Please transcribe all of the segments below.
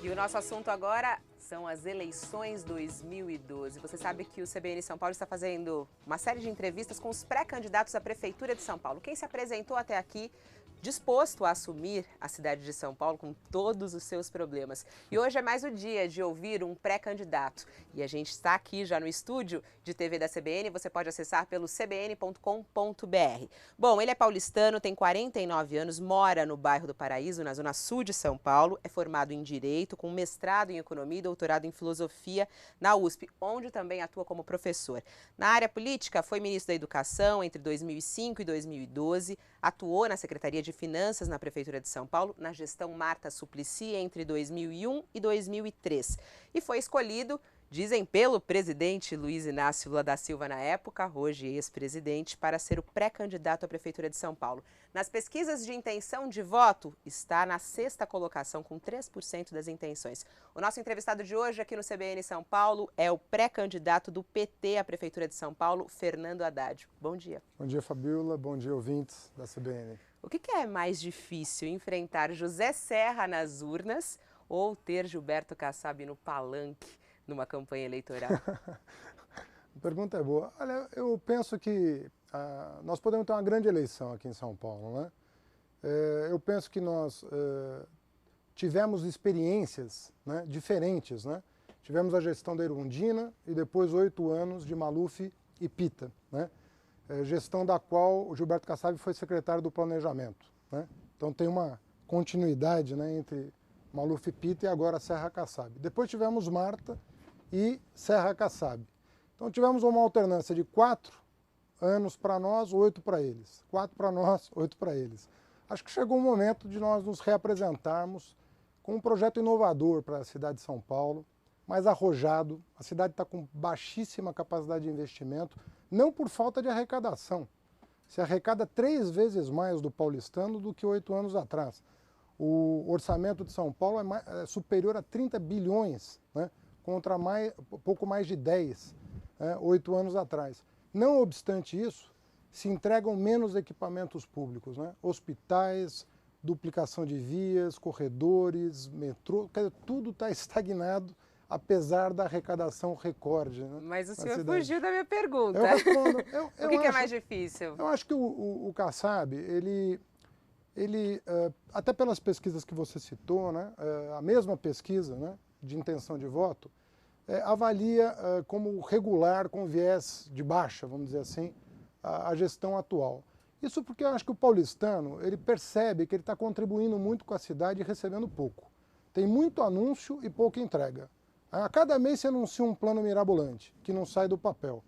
E o nosso assunto agora são as eleições 2012. Você sabe que o CBN São Paulo está fazendo uma série de entrevistas com os pré-candidatos à Prefeitura de São Paulo. Quem se apresentou até aqui disposto a assumir a cidade de São Paulo com todos os seus problemas. E hoje é mais o dia de ouvir um pré-candidato. E a gente está aqui já no estúdio de TV da CBN, você pode acessar pelo cbn.com.br. Bom, ele é paulistano, tem 49 anos, mora no bairro do Paraíso, na zona sul de São Paulo, é formado em Direito, com mestrado em Economia e doutorado em Filosofia na USP, onde também atua como professor. Na área política, foi ministro da Educação entre 2005 e 2012, atuou na Secretaria de Finanças na Prefeitura de São Paulo, na gestão Marta Suplicy entre 2001 e 2003. E foi escolhido, dizem pelo presidente Luiz Inácio Lula da Silva na época, hoje ex-presidente, para ser o pré-candidato à Prefeitura de São Paulo. Nas pesquisas de intenção de voto, está na 6ª colocação, com 3% das intenções. O nosso entrevistado de hoje aqui no CBN São Paulo é o pré-candidato do PT à Prefeitura de São Paulo, Fernando Haddad. Bom dia. Bom dia, Fabiola. Bom dia, ouvintes da CBN. O que é mais difícil, enfrentar José Serra nas urnas ou ter Gilberto Kassab no palanque numa campanha eleitoral? A pergunta é boa. Olha, eu penso que nós podemos ter uma grande eleição aqui em São Paulo, né? Eu penso que nós tivemos experiências, né, diferentes, né? Tivemos a gestão da Erundina e depois 8 anos de Maluf e Pita, né? Gestão da qual o Gilberto Kassab foi secretário do Planejamento, né? Então tem uma continuidade, né, entre Maluf e Pita e agora Serra Kassab. Depois tivemos Marta e Serra Kassab. Então tivemos uma alternância de 4 anos para nós, 8 para eles. 4 para nós, 8 para eles. Acho que chegou o momento de nós nos reapresentarmos com um projeto inovador para a cidade de São Paulo, mais arrojado. A cidade está com baixíssima capacidade de investimento, não por falta de arrecadação. Se arrecada 3 vezes mais do paulistano do que 8 anos atrás. O orçamento de São Paulo é superior a 30 bilhões, né, contra pouco mais de 10, 8 anos atrás. Não obstante isso, se entregam menos equipamentos públicos, né, hospitais, duplicação de vias, corredores, metrô, tudo está estagnado, apesar da arrecadação recorde. Né, mas o senhor fugiu da minha pergunta. Eu respondo. O que é mais difícil? Eu acho que o Kassab, ele até pelas pesquisas que você citou, né, a mesma pesquisa, né, de intenção de voto, avalia como regular, com viés de baixa, vamos dizer assim, a gestão atual. Isso porque eu acho que o paulistano, ele percebe que ele está contribuindo muito com a cidade e recebendo pouco. Tem muito anúncio e pouca entrega. A cada mês se anuncia um plano mirabolante, que não sai do papel.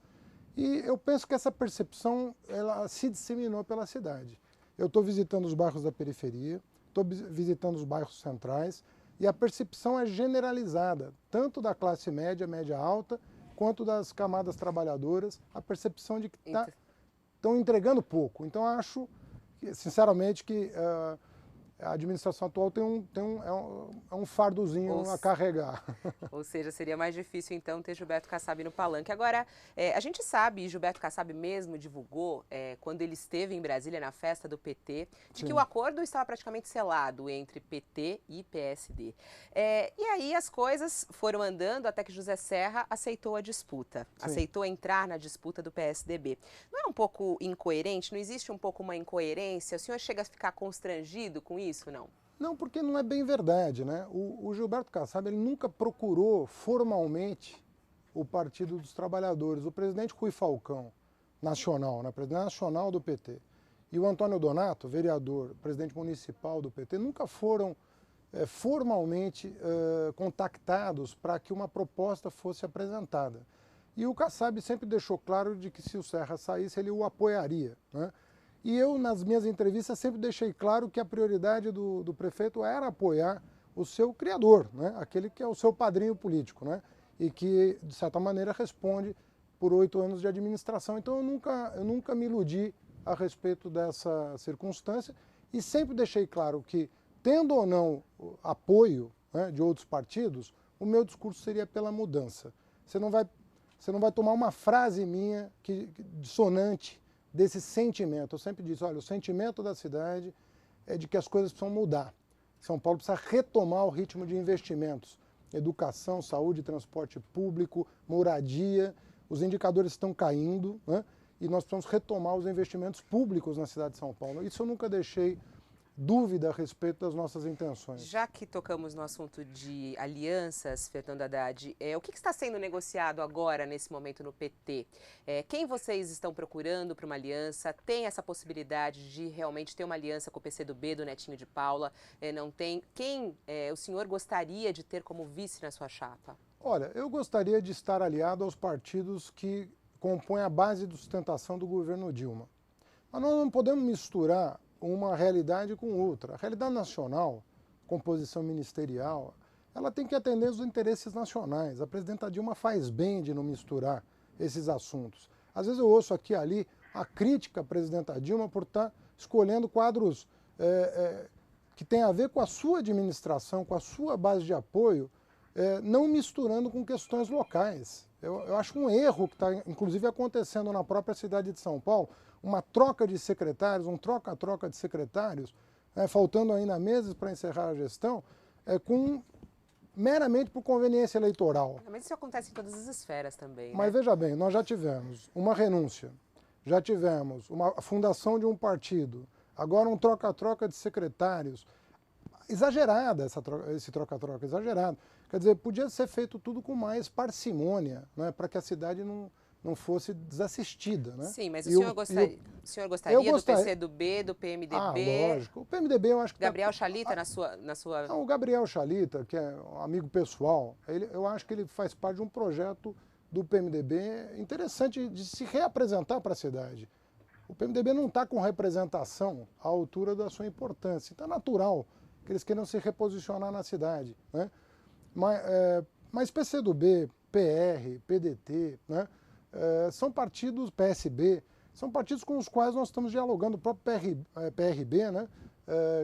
E eu penso que essa percepção ela se disseminou pela cidade. Eu estou visitando os bairros da periferia, estou visitando os bairros centrais, e a percepção é generalizada, tanto da classe média, média alta, quanto das camadas trabalhadoras, a percepção de que estão entregando pouco. Então, acho, sinceramente, que a administração atual é um fardozinho a carregar. Ou seja, seria mais difícil, então, ter Gilberto Kassab no palanque. Agora, a gente sabe, e Gilberto Kassab mesmo divulgou, quando ele esteve em Brasília, na festa do PT, de que o acordo estava praticamente selado entre PT e PSD. E aí as coisas foram andando até que José Serra aceitou a disputa, aceitou entrar na disputa do PSDB. Não é um pouco incoerente? Não existe um pouco uma incoerência? O senhor chega a ficar constrangido com isso, não? Não, porque não é bem verdade, né? O Gilberto Kassab, ele nunca procurou formalmente o Partido dos Trabalhadores. O presidente Rui Falcão, nacional, né? Presidente nacional do PT, e o Antônio Donato, vereador, presidente municipal do PT, nunca foram formalmente contactados para que uma proposta fosse apresentada. E o Kassab sempre deixou claro de que se o Serra saísse, ele o apoiaria, né? E eu, nas minhas entrevistas, sempre deixei claro que a prioridade do prefeito era apoiar o seu criador, né? Aquele que é o seu padrinho político, né? E que, de certa maneira, responde por 8 anos de administração. Então, eu nunca me iludi a respeito dessa circunstância e sempre deixei claro que, tendo ou não apoio, né, de outros partidos, o meu discurso seria pela mudança. Você não vai tomar uma frase minha dissonante desse sentimento. Eu sempre disse, olha, o sentimento da cidade é de que as coisas precisam mudar. São Paulo precisa retomar o ritmo de investimentos. Educação, saúde, transporte público, moradia, os indicadores estão caindo, né? E nós precisamos retomar os investimentos públicos na cidade de São Paulo. Isso eu nunca deixei dúvida a respeito das nossas intenções. Já que tocamos no assunto de alianças, Fernando Haddad, o que está sendo negociado agora, nesse momento, no PT? Quem vocês estão procurando para uma aliança? Tem essa possibilidade de realmente ter uma aliança com o PCdoB, do Netinho de Paula? Não tem? Quem o senhor gostaria de ter como vice na sua chapa? Olha, eu gostaria de estar aliado aos partidos que compõem a base de sustentação do governo Dilma. Mas nós não podemos misturar uma realidade com outra. A realidade nacional, composição ministerial, ela tem que atender os interesses nacionais. A presidenta Dilma faz bem de não misturar esses assuntos. Às vezes eu ouço aqui e ali a crítica à presidenta Dilma por estar escolhendo quadros que têm a ver com a sua administração, com a sua base de apoio, não misturando com questões locais. Eu acho um erro que está, inclusive, acontecendo na própria cidade de São Paulo, uma troca de secretários, um troca-troca de secretários, faltando ainda meses para encerrar a gestão, meramente por conveniência eleitoral. Mas isso acontece em todas as esferas também, né? Mas veja bem, nós já tivemos uma renúncia, já tivemos a fundação de um partido, agora um troca-troca de secretários. Exagerada esse troca-troca, exagerado. Quer dizer, podia ser feito tudo com mais parcimônia, né, para que a cidade não fosse desassistida, né? Sim, mas o senhor gostaria do PCdoB, do PMDB? Ah, lógico. O PMDB eu acho que... Gabriel Chalita na sua... Não, o Gabriel Chalita, que é um amigo pessoal, eu acho que ele faz parte de um projeto do PMDB interessante de se reapresentar para a cidade. O PMDB não está com representação à altura da sua importância. Então é natural que eles queiram se reposicionar na cidade, né? Mas PCdoB, PR, PDT, né? São partidos, PSB, são partidos com os quais nós estamos dialogando. O próprio PRB, né?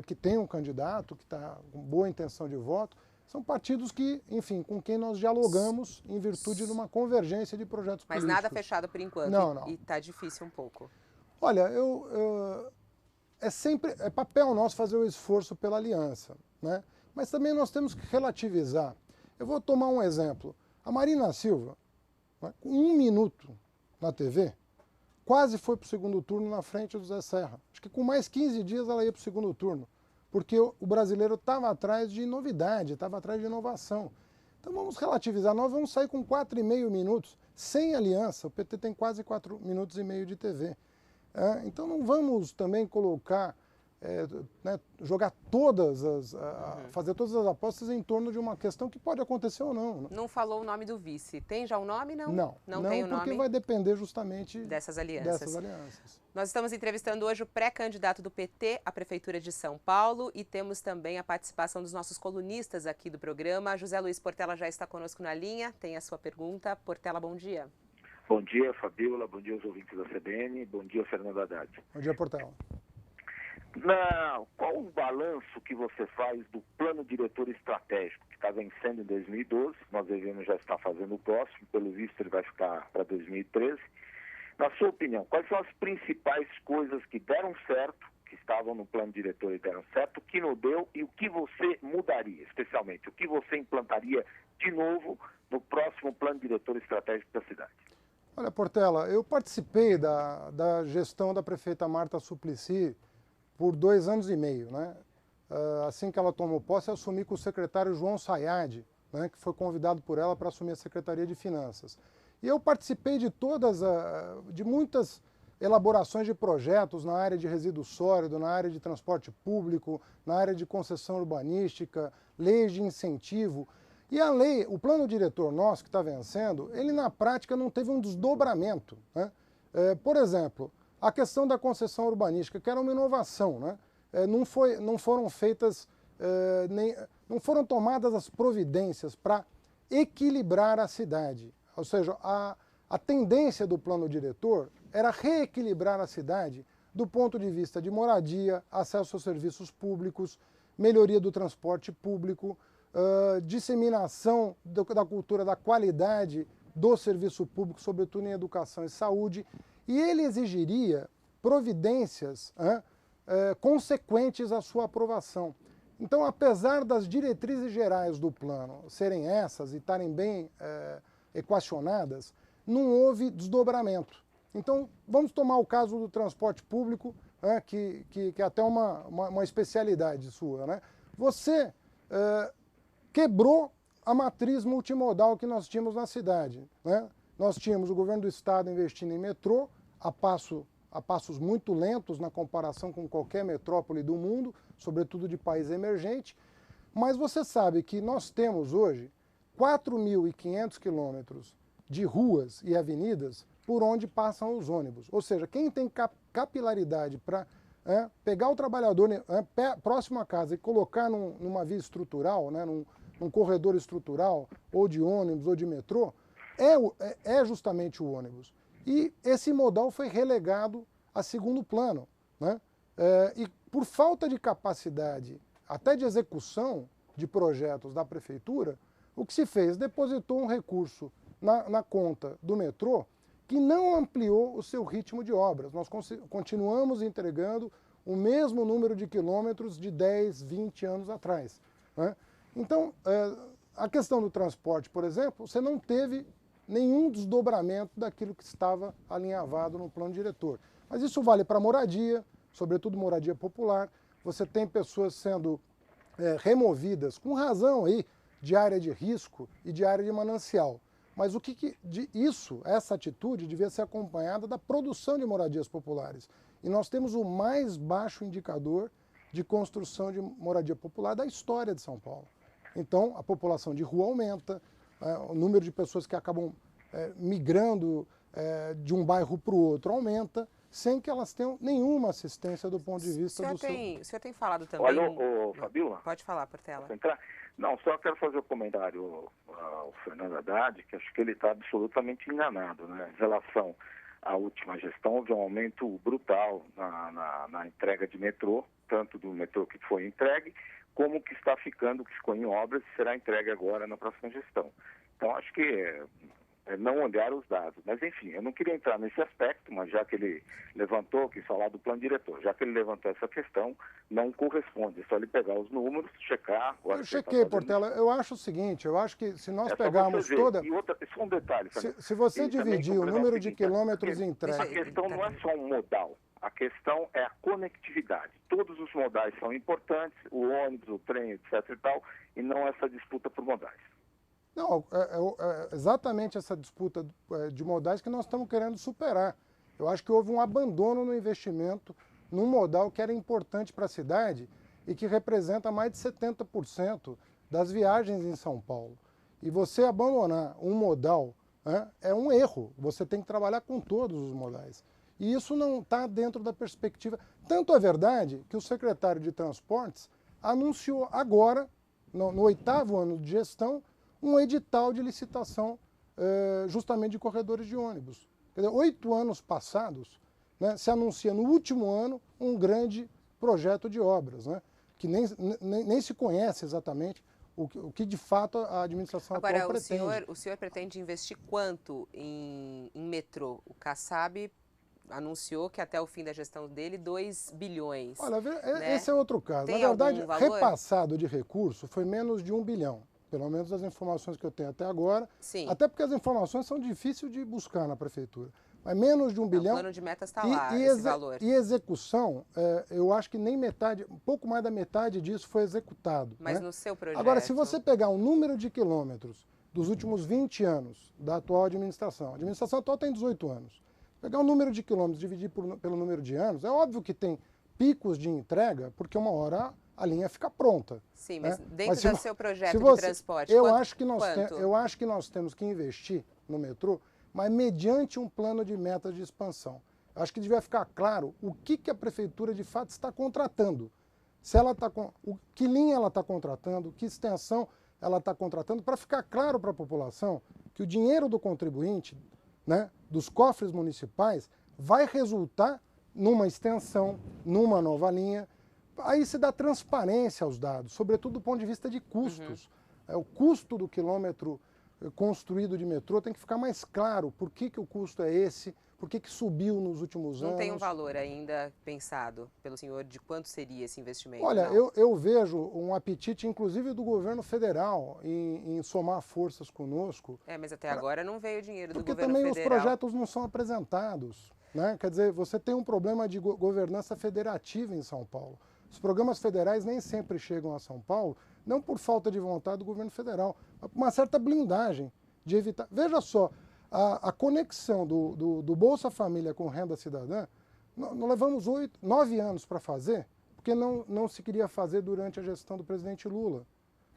Que tem um candidato, que está com boa intenção de voto, são partidos que, enfim, com quem nós dialogamos em virtude de uma convergência de projetos políticos. Mas nada fechado por enquanto, não. E está difícil um pouco. Olha, é papel nosso fazer o esforço pela aliança, né? Mas também nós temos que relativizar. Eu vou tomar um exemplo. A Marina Silva, né, com 1 minuto na TV, quase foi para o segundo turno na frente do Zé Serra. Acho que com mais 15 dias ela ia para o segundo turno, porque o brasileiro estava atrás de novidade, estava atrás de inovação. Então vamos relativizar. Nós vamos sair com 4,5 minutos, sem aliança. O PT tem quase 4,5 minutos de TV. Então não vamos também colocar, né, jogar fazer todas as apostas em torno de uma questão que pode acontecer ou não. Né? Não falou o nome do vice. Tem já o nome, não? Não tem o nome? Porque vai depender justamente dessas alianças. Dessas. Nós estamos entrevistando hoje o pré-candidato do PT à Prefeitura de São Paulo e temos também a participação dos nossos colunistas aqui do programa. José Luiz Portela já está conosco na linha, tem a sua pergunta. Portela, bom dia. Bom dia, Fabíola. Bom dia aos ouvintes da CBN. Bom dia, Fernando Haddad. Bom dia, Portela. Qual o balanço que você faz do plano diretor estratégico que está vencendo em 2012? Nós devemos já estar fazendo o próximo, pelo visto ele vai ficar para 2013. Na sua opinião, quais são as principais coisas que deram certo, que estavam no plano diretor e deram certo, o que não deu e o que você mudaria, especialmente, o que você implantaria de novo no próximo plano diretor estratégico da cidade? Olha, Portela, eu participei da gestão da prefeita Marta Suplicy por 2 anos e meio, né? Assim que ela tomou posse, eu assumi com o secretário João Sayad, né, que foi convidado por ela para assumir a Secretaria de Finanças. E eu participei de muitas elaborações de projetos na área de resíduo sólido, na área de transporte público, na área de concessão urbanística, leis de incentivo. E a lei, o plano diretor nosso que está vencendo, ele na prática não teve um desdobramento, né? Por exemplo, a questão da concessão urbanística, que era uma inovação, né? Não foram tomadas as providências para equilibrar a cidade. Ou seja, a tendência do plano diretor era reequilibrar a cidade do ponto de vista de moradia, acesso aos serviços públicos, melhoria do transporte público, disseminação da cultura da qualidade do serviço público, sobretudo em educação e saúde, e ele exigiria providências consequentes à sua aprovação. Então, apesar das diretrizes gerais do plano serem essas e estarem bem equacionadas, não houve desdobramento. Então, vamos tomar o caso do transporte público, que é até uma especialidade sua, né? Você quebrou a matriz multimodal que nós tínhamos na cidade, né? Nós tínhamos o governo do estado investindo em metrô a passos muito lentos na comparação com qualquer metrópole do mundo, sobretudo de país emergente, mas você sabe que nós temos hoje 4.500 quilômetros de ruas e avenidas por onde passam os ônibus. Ou seja, quem tem capilaridade para pegar o trabalhador próximo à casa e colocar numa via estrutural, né, num corredor estrutural, ou de ônibus ou de metrô, é justamente o ônibus. E esse modal foi relegado a segundo plano, né? E por falta de capacidade, até de execução de projetos da prefeitura, o que se fez? Depositou um recurso na conta do metrô que não ampliou o seu ritmo de obras. Nós continuamos entregando o mesmo número de quilômetros de 10, 20 anos atrás, né? Então, a questão do transporte, por exemplo, você não teve nenhum desdobramento daquilo que estava alinhavado no plano diretor. Mas isso vale para moradia, sobretudo moradia popular. Você tem pessoas sendo removidas, com razão aí, de área de risco e de área de manancial. Mas essa atitude devia ser acompanhada da produção de moradias populares. E nós temos o mais baixo indicador de construção de moradia popular da história de São Paulo. Então, a população de rua aumenta, o número de pessoas que acabam migrando de um bairro para o outro aumenta, sem que elas tenham nenhuma assistência do ponto de vista do seu... O senhor tem falado também... Olha, Fabíola. Pode falar, Portela. Não, só quero fazer um comentário ao Fernando Haddad, que acho que ele está absolutamente enganado, né? Em relação à última gestão, houve um aumento brutal na entrega de metrô, tanto do metrô que foi entregue, como que está ficando, que ficou em obras e será entregue agora na próxima gestão. Então, acho que não olhar os dados. Mas, enfim, eu não queria entrar nesse aspecto, mas já que ele levantou, quis falar do plano diretor, já que ele levantou essa questão, não corresponde. É só ele pegar os números, checar... Eu chequei, Portela. Eu acho o seguinte, eu acho que se nós pegarmos toda... E outra, só um detalhe. Se você dividir o número de quilômetros entregues... A questão não é só um modal. A questão é a conectividade. Todos os modais são importantes, o ônibus, o trem, etc. e tal, e não essa disputa por modais. Não, é exatamente essa disputa de modais que nós estamos querendo superar. Eu acho que houve um abandono no investimento num modal que era importante para a cidade e que representa mais de 70% das viagens em São Paulo. E você abandonar um modal é um erro. Você tem que trabalhar com todos os modais. E isso não está dentro da perspectiva. Tanto é verdade que o secretário de Transportes anunciou agora, no 8º ano de gestão, um edital de licitação justamente de corredores de ônibus. Quer dizer, 8 anos passados, né, se anuncia no último ano um grande projeto de obras, né, que nem se conhece exatamente o que de fato a administração atual pretende. Agora, o senhor pretende investir quanto em metrô? O Kassab anunciou que até o fim da gestão dele 2 bilhões. Olha, né? Esse é outro caso. Tem na verdade, algum valor? Repassado de recurso foi menos de 1 bilhão. Pelo menos as informações que eu tenho até agora. Sim. Até porque as informações são difíceis de buscar na prefeitura. Mas menos de 1 bilhão. O plano de metas está lá, esse valor. E execução, eu acho que nem metade, um pouco mais da metade disso foi executado. Mas né? No seu projeto... Agora, se você pegar o número de quilômetros dos últimos 20 anos da atual administração, a administração atual tem 18 anos, pegar o número de quilômetros e dividir pelo número de anos, é óbvio que tem picos de entrega, porque uma hora a linha fica pronta. Sim, mas né? dentro do seu projeto de transporte, eu acho que nós temos que investir no metrô, mas mediante um plano de metas de expansão. Acho que devia ficar claro o que a prefeitura de fato está contratando. Se ela que linha ela está contratando, que extensão ela está contratando, para ficar claro para a população que o dinheiro do contribuinte, né, dos cofres municipais, vai resultar numa extensão, numa nova linha. Aí se dá transparência aos dados, sobretudo do ponto de vista de custos. O custo do quilômetro construído de metrô tem que ficar mais claro por que o custo é esse, por que subiu nos últimos anos. Não tem um valor ainda pensado pelo senhor de quanto seria esse investimento? Olha, eu vejo um apetite, inclusive do governo federal, em somar forças conosco. Mas até agora não veio dinheiro do governo federal. Porque também os projetos não são apresentados, né? Quer dizer, você tem um problema de governança federativa em São Paulo. Os programas federais nem sempre chegam a São Paulo, não por falta de vontade do governo federal, mas por uma certa blindagem de evitar. Veja só, a conexão do Bolsa Família com renda cidadã, nós levamos 9 anos para fazer, porque não se queria fazer durante a gestão do presidente Lula.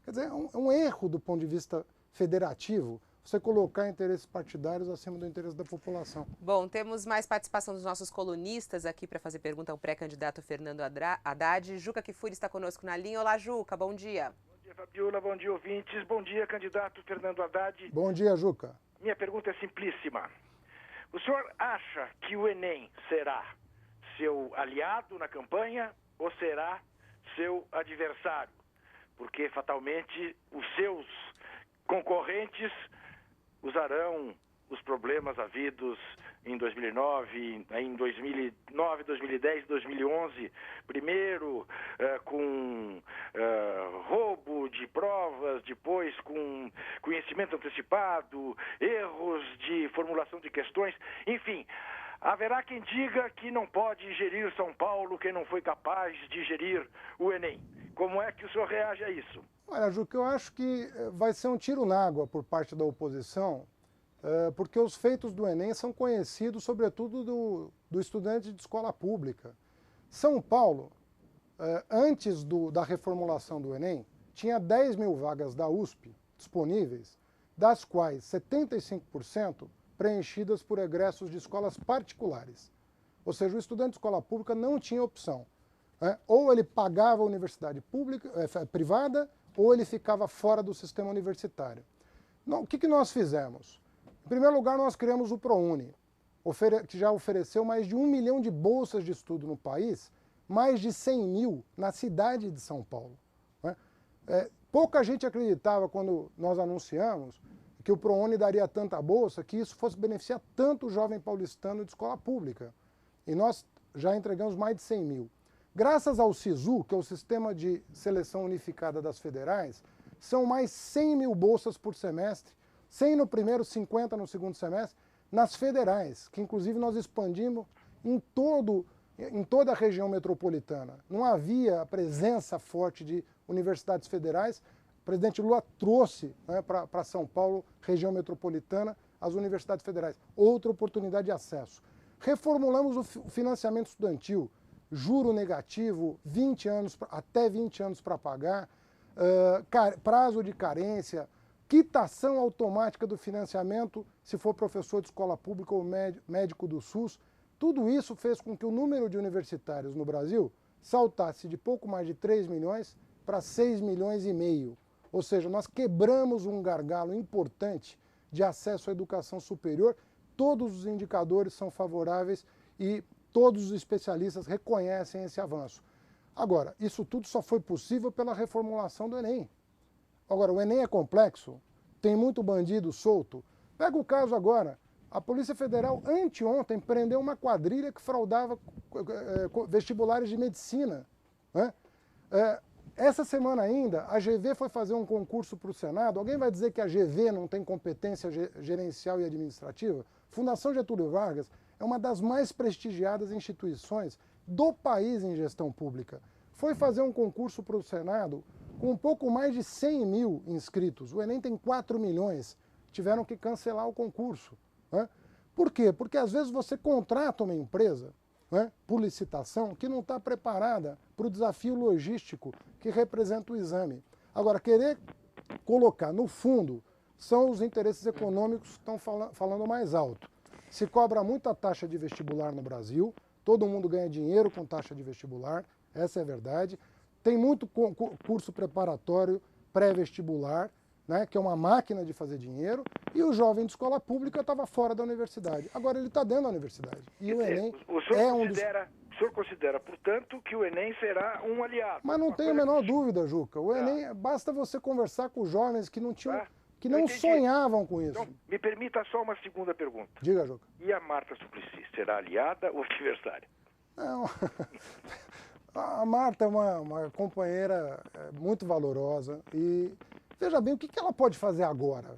Quer dizer, é um erro do ponto de vista federativo você colocar interesses partidários acima do interesse da população. Bom, temos mais participação dos nossos colunistas aqui para fazer pergunta ao pré-candidato Fernando Haddad. Juca Kfouri está conosco na linha. Olá, Juca, bom dia. Bom dia, Fabiola, bom dia, ouvintes. Bom dia, candidato Fernando Haddad. Bom dia, Juca. Minha pergunta é simplíssima. O senhor acha que o Enem será seu aliado na campanha ou será seu adversário? Porque, fatalmente, os seus concorrentes usarão os problemas havidos em 2009, 2010, 2011, primeiro com roubo de provas, depois com conhecimento antecipado, erros de formulação de questões, enfim. Haverá quem diga que não pode gerir São Paulo quem não foi capaz de gerir o Enem. Como é que o senhor reage a isso? Olha, Juca, eu acho que vai ser um tiro na água por parte da oposição, porque os feitos do Enem são conhecidos, sobretudo, do estudante de escola pública. São Paulo, antes da reformulação do Enem, tinha 10 mil vagas da USP disponíveis, das quais 75% preenchidas por egressos de escolas particulares. Ou seja, o estudante de escola pública não tinha opção. Ou ele pagava a universidade pública, privada, ou ele ficava fora do sistema universitário. O que nós fizemos? Em primeiro lugar, nós criamos o ProUni, que já ofereceu mais de 1 milhão de bolsas de estudo no país, mais de 100 mil na cidade de São Paulo. Pouca gente acreditava quando nós anunciamos que o ProUni daria tanta bolsa, que isso fosse beneficiar tanto o jovem paulistano de escola pública. E nós já entregamos mais de 100 mil. Graças ao SISU, que é o Sistema de Seleção Unificada das Federais, são mais 100 mil bolsas por semestre, 100 no primeiro, 50 no segundo semestre, nas federais, que inclusive nós expandimos em toda a região metropolitana. Não havia a presença forte de universidades federais. O presidente Lula trouxe para São Paulo, região metropolitana, as universidades federais. Outra oportunidade de acesso. Reformulamos o financiamento estudantil. Juro negativo, até 20 anos para pagar, prazo de carência, quitação automática do financiamento se for professor de escola pública ou médico do SUS. Tudo isso fez com que o número de universitários no Brasil saltasse de pouco mais de 3 milhões para 6 milhões e meio. Ou seja, nós quebramos um gargalo importante de acesso à educação superior. Todos os indicadores são favoráveis e todos os especialistas reconhecem esse avanço. Agora, isso tudo só foi possível pela reformulação do Enem. Agora, o Enem é complexo, tem muito bandido solto. Pega o caso agora, a Polícia Federal, anteontem, prendeu uma quadrilha que fraudava vestibulares de medicina. Essa semana ainda, a GV foi fazer um concurso para o Senado. Alguém vai dizer que a GV não tem competência gerencial e administrativa? Fundação Getúlio Vargas é uma das mais prestigiadas instituições do país em gestão pública. Foi fazer um concurso para o Senado com um pouco mais de 100 mil inscritos. O Enem tem 4 milhões. Tiveram que cancelar o concurso. Por quê? Porque às vezes você contrata uma empresa por licitação que não está preparada para o desafio logístico que representa o exame. Agora, querer colocar no fundo são os interesses econômicos que estão falando mais alto. Se cobra muita taxa de vestibular no Brasil, todo mundo ganha dinheiro com taxa de vestibular, essa é a verdade. Tem muito curso preparatório pré-vestibular, que é uma máquina de fazer dinheiro, e o jovem de escola pública estava fora da universidade. Agora ele está dentro da universidade. E o Enem O senhor considera, portanto, que o Enem será um aliado? Mas não tenho a menor dúvida, Juca. O Enem, basta você conversar com os jovens que não tinham que não sonhavam com isso. Então, me permita só uma segunda pergunta. Diga, Juca. E a Marta Suplicy, será aliada ou adversária? Não, a Marta é uma companheira muito valorosa e veja bem, o que ela pode fazer agora?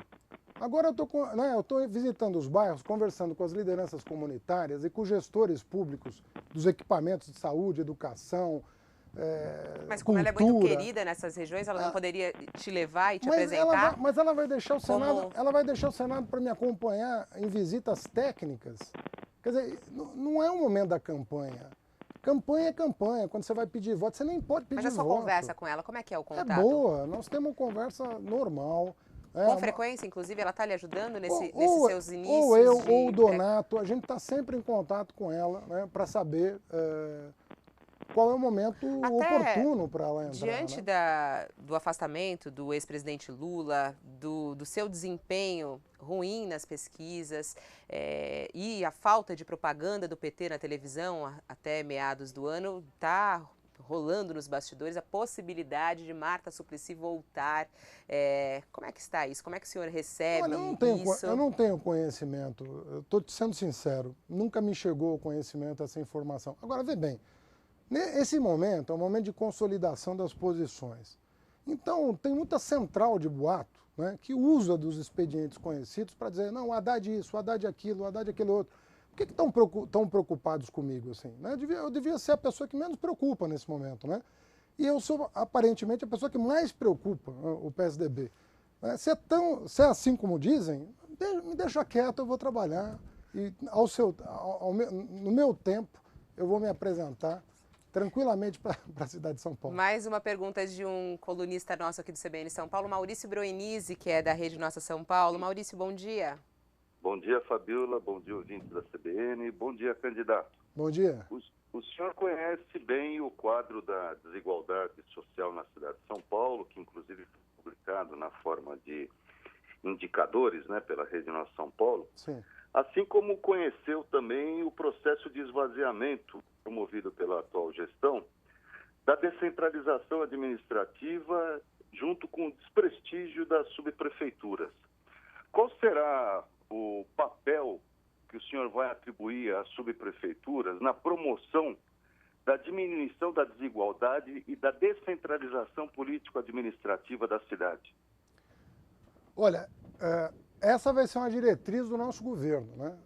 Agora eu estou visitando os bairros, conversando com as lideranças comunitárias e com os gestores públicos dos equipamentos de saúde, educação, Mas como cultura. ela é muito querida nessas regiões, ela não poderia te levar e te apresentar? Mas ela vai deixar o Como- Senado, ela vai deixar o Senado para me acompanhar em visitas técnicas. Quer dizer, não é o momento da campanha. Campanha é campanha. Quando você vai pedir voto, você nem pode pedir Mas a sua voto. conversa com ela, como é que é o É contato? boa, nós temos uma conversa normal. Com frequência, inclusive, ela está lhe ajudando nesses seus inícios? Ou eu, de ou o Donato, a gente está sempre em contato com ela, né, para saber qual é o momento oportuno para ela entrar. Diante né? do afastamento do ex-presidente Lula, do seu desempenho ruim nas pesquisas e a falta de propaganda do PT na televisão até meados do ano, está rolando nos bastidores a possibilidade de Marta Suplicy voltar. Como é que está isso? Como é que o senhor recebe isso? Eu não tenho conhecimento, eu estou sendo sincero, nunca me chegou o conhecimento essa informação. Agora, vê bem, esse momento é um momento de consolidação das posições. Então, tem muita central de boato, né, que usa dos expedientes conhecidos para dizer, não, Haddad isso, Haddad aquilo, Haddad aquele outro. Por que estão tão preocupados comigo assim? Né? Eu devia ser a pessoa que menos preocupa nesse momento, né? E eu sou, aparentemente, a pessoa que mais preocupa, o PSDB. Se é assim como dizem, me deixa quieto, eu vou trabalhar. E no meu tempo, eu vou me apresentar tranquilamente para a cidade de São Paulo. Mais uma pergunta de um colunista nosso aqui do CBN São Paulo, Maurício Broinizzi, que é da Rede Nossa São Paulo. Maurício, bom dia. Bom dia, Fabiola. Bom dia, ouvintes da CBN. Bom dia, candidato. Bom dia. O senhor conhece bem o quadro da desigualdade social na cidade de São Paulo, que inclusive foi publicado na forma de indicadores, né, pela Rede Nossa São Paulo. Sim. Assim como conheceu também o processo de esvaziamento promovido pela atual gestão, da descentralização administrativa junto com o desprestígio das subprefeituras. Qual será o papel que o senhor vai atribuir às subprefeituras na promoção da diminuição da desigualdade e da descentralização político-administrativa da cidade? Olha, essa vai ser uma diretriz do nosso governo, né?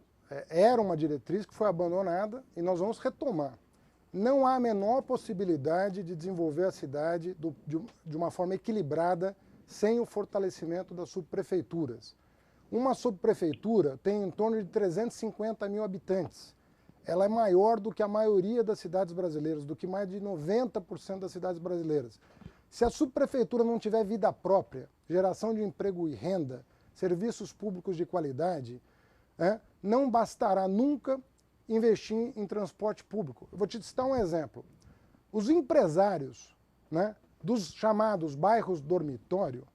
Era uma diretriz que foi abandonada e nós vamos retomar. Não há a menor possibilidade de desenvolver a cidade de uma forma equilibrada sem o fortalecimento das subprefeituras. Uma subprefeitura tem em torno de 350 mil habitantes. Ela é maior do que a maioria das cidades brasileiras, do que mais de 90% das cidades brasileiras. Se a subprefeitura não tiver vida própria, geração de emprego e renda, serviços públicos de qualidade, não bastará nunca investir em transporte público. Eu vou te citar um exemplo. Os empresários, né, dos chamados bairros dormitório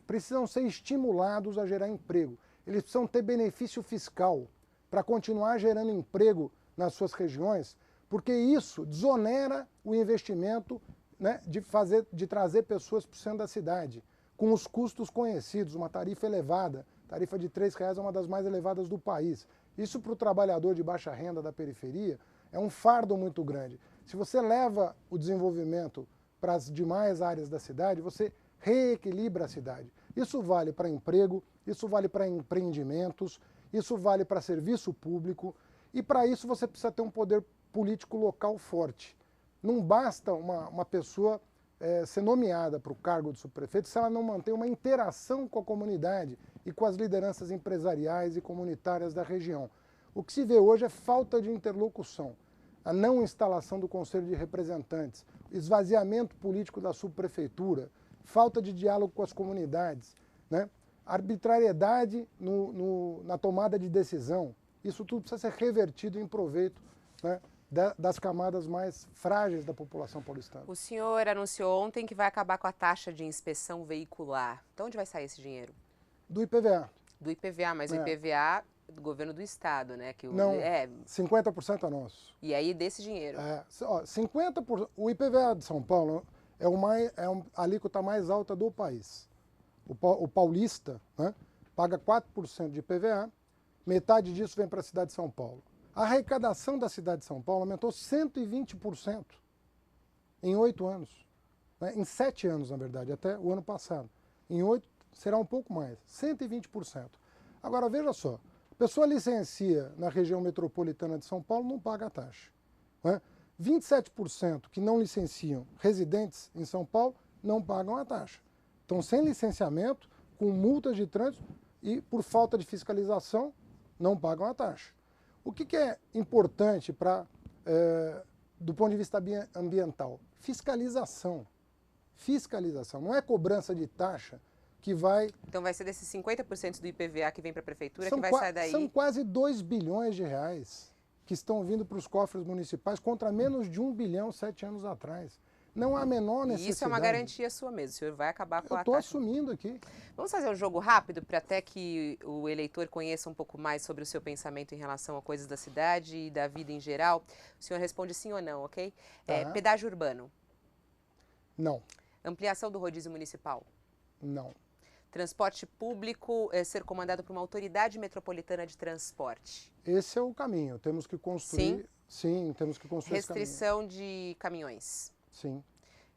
precisam ser estimulados a gerar emprego. Eles precisam ter benefício fiscal para continuar gerando emprego nas suas regiões, porque isso desonera o investimento, né, de trazer pessoas para o centro da cidade, com os custos conhecidos, uma tarifa elevada, tarifa de R$3 é uma das mais elevadas do país. Isso para o trabalhador de baixa renda da periferia é um fardo muito grande. Se você leva o desenvolvimento para as demais áreas da cidade, você reequilibra a cidade. Isso vale para emprego, isso vale para empreendimentos, isso vale para serviço público e para isso você precisa ter um poder político local forte. Não basta uma pessoa ser nomeada para o cargo de subprefeito se ela não manter uma interação com a comunidade e com as lideranças empresariais e comunitárias da região. O que se vê hoje é falta de interlocução, a não instalação do Conselho de Representantes, esvaziamento político da subprefeitura, falta de diálogo com as comunidades, né? Arbitrariedade na tomada de decisão. Isso tudo precisa ser revertido em proveito, né, das camadas mais frágeis da população paulistana. O senhor anunciou ontem que vai acabar com a taxa de inspeção veicular. De onde vai sair esse dinheiro? Do IPVA. Do IPVA, mas o IPVA do governo do estado, né? Que não, 50% é nosso. E aí desse dinheiro? 50%, o IPVA de São Paulo é a alíquota mais alta do país. o paulista, né, paga 4% de IPVA, metade disso vem para a cidade de São Paulo. A arrecadação da cidade de São Paulo aumentou 120% em 8 anos. Né, em 7 anos, na verdade, até o ano passado. Em 8 será um pouco mais, 120%. Agora, veja só, a pessoa licencia na região metropolitana de São Paulo, não paga a taxa. Né? 27% que não licenciam residentes em São Paulo não pagam a taxa. Estão sem licenciamento, com multas de trânsito e, por falta de fiscalização, não pagam a taxa. O que é importante do ponto de vista ambiental? Fiscalização. Fiscalização. Não é cobrança de taxa que vai... Então vai ser desses 50% do IPVA que vem para a prefeitura que vai sair daí? São quase 2 bilhões de reais que estão vindo para os cofres municipais contra menos de 1 bilhão 7 anos atrás. Não há a menor necessidade. E isso é uma garantia sua mesmo, o senhor vai acabar com a taxa. Eu estou assumindo aqui. Vamos fazer um jogo rápido para até que o eleitor conheça um pouco mais sobre o seu pensamento em relação a coisas da cidade e da vida em geral. O senhor responde sim ou não, ok? Tá. Pedágio urbano. Não. Ampliação do rodízio municipal. Não. Transporte público ser comandado por uma autoridade metropolitana de transporte. Esse é o caminho. Temos que construir. Sim, temos que construir esse caminho. Restrição de caminhões. Sim.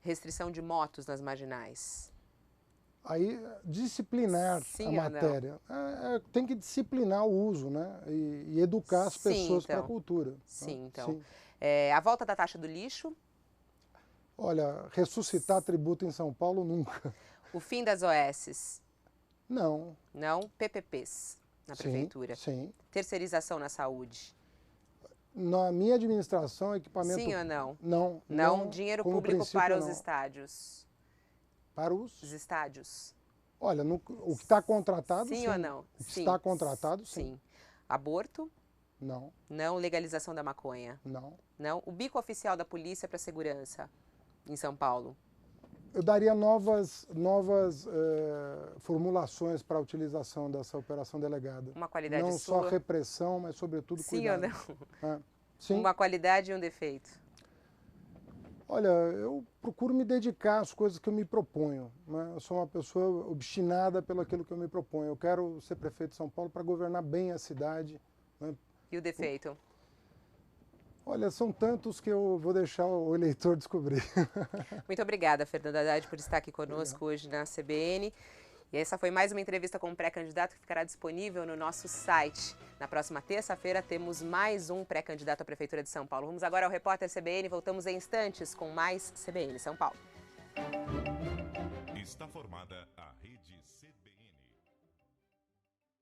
Restrição de motos nas marginais. Aí, disciplinar a matéria. Tem que disciplinar o uso, né? E educar as pessoas para a cultura. Sim, né? então. Sim. A volta da taxa do lixo. Olha, ressuscitar tributo em São Paulo nunca. O fim das OSs. Não. Não. PPPs na prefeitura. Sim. Terceirização na saúde. Na minha administração, equipamento... Sim ou não? Não. Não. Dinheiro público para os estádios. Para os estádios. Olha, o que está contratado, sim. Sim ou não? O que está contratado, sim. Aborto? Não. Não. Legalização da maconha? Não. Não. O bico oficial da polícia para segurança em São Paulo? Eu daria novas formulações para a utilização dessa operação delegada. Uma qualidade não sua? Não só repressão, mas sobretudo cuidado. Sim ou não? Sim. Uma qualidade e um defeito? Olha, eu procuro me dedicar às coisas que eu me proponho. Né? Eu sou uma pessoa obstinada pelo aquilo que eu me proponho. Eu quero ser prefeito de São Paulo para governar bem a cidade. Né? E o defeito? Olha, são tantos que eu vou deixar o eleitor descobrir. Muito obrigada, Fernando Haddad, por estar aqui conosco hoje na CBN. E essa foi mais uma entrevista com um pré-candidato que ficará disponível no nosso site. Na próxima terça-feira temos mais um pré-candidato à Prefeitura de São Paulo. Vamos agora ao Repórter CBN, voltamos em instantes com mais CBN São Paulo. Está formada a